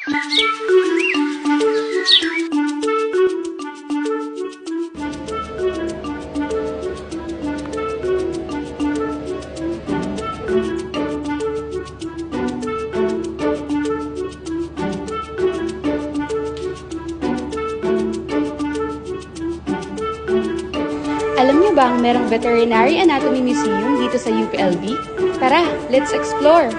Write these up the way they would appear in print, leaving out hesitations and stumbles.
Alam niyo ba ang merong Veterinary Anatomy Museum dito sa UPLB? Tara, let's explore!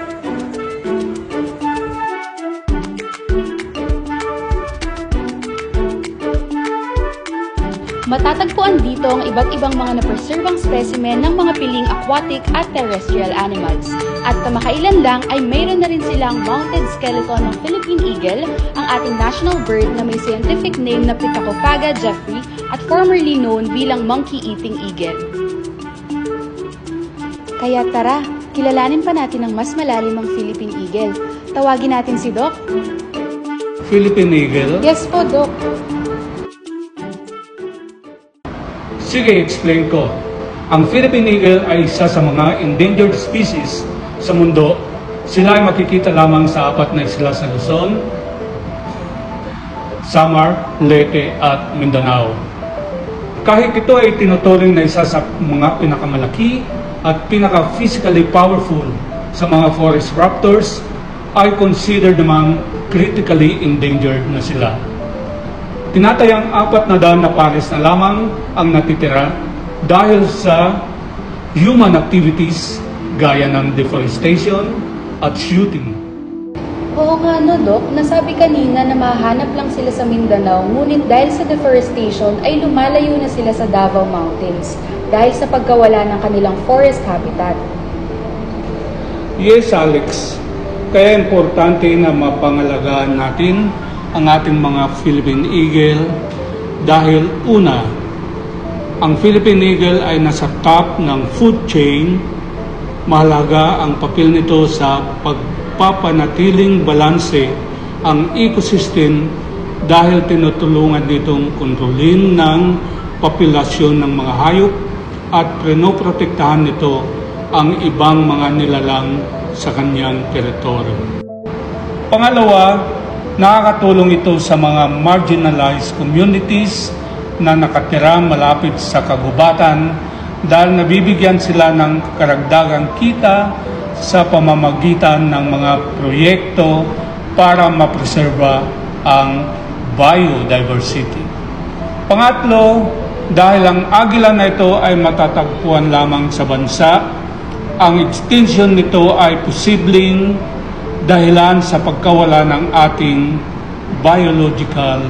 Matatagpuan dito ang iba't ibang mga napreserbang specimen ng mga piling aquatic at terrestrial animals. At kamakailan lang ay mayroon na rin silang mounted skeleton ng Philippine eagle, ang ating national bird na may scientific name na Pithecophaga jeffrey at formerly known bilang monkey-eating eagle. Kaya tara, kilalanin pa natin ang mas malalim ang Philippine eagle. Tawagin natin si Doc. Philippine eagle? Yes po, Doc. Sige, explain ko. Ang Philippine eagle ay isa sa mga endangered species sa mundo. Sila ay makikita lamang sa 4 na isla sa Luzon, Samar, Leyte at Mindanao. Kahit ito ay tinuturing na isa sa mga pinakamalaki at pinaka-physically powerful sa mga forest raptors, ay considered namang critically endangered na sila. Tinatayang 400 na pares na lamang ang natitira dahil sa human activities gaya ng deforestation at shooting. Oo nga no, Doc. Nasabi kanina na mahanap lang sila sa Mindanao, ngunit dahil sa deforestation ay lumalayo na sila sa Davao Mountains dahil sa pagkawala ng kanilang forest habitat. Yes, Alex. Kaya importante na mapangalagaan natin ang ating mga Philippine eagle dahil una, ang Philippine eagle ay nasa top ng food chain. Mahalaga ang papel nito sa pagpapanatiling balanse ang ecosystem dahil tinutulungan nitong kontrolin ng populasyon ng mga hayop at pinoprotektahan nito ang ibang mga nilalang sa kanyang teritoryo. Pangalawa, nakakatulong ito sa mga marginalized communities na nakatira malapit sa kagubatan dahil nabibigyan sila ng karagdagang kita sa pamamagitan ng mga proyekto para mapreserba ang biodiversity. Pangatlo, dahil ang agila na ito ay matatagpuan lamang sa bansa, ang extinction nito ay posibleng dahilan sa pagkawala ng ating biological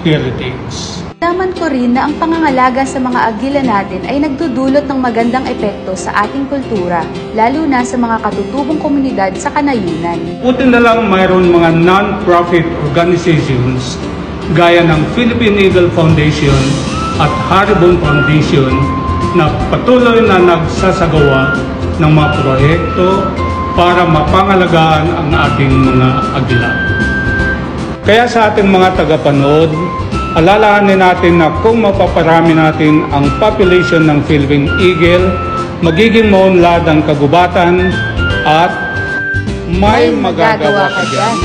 heritage. Nalaman ko rin na ang pangangalaga sa mga agila natin ay nagdudulot ng magandang epekto sa ating kultura, lalo na sa mga katutubong komunidad sa kanayunan. Buti na lang mayroon mga non-profit organizations gaya ng Philippine Eagle Foundation at Haribon Foundation na patuloy na nagsasagawa ng mga proyekto para mapangalagaan ang ating mga agila. Kaya sa ating mga tagapanood, alalahanin natin na kung mapaparami natin ang population ng Philippine eagle, magiging maunlad ang kagubatan at may magagawa ka dyan.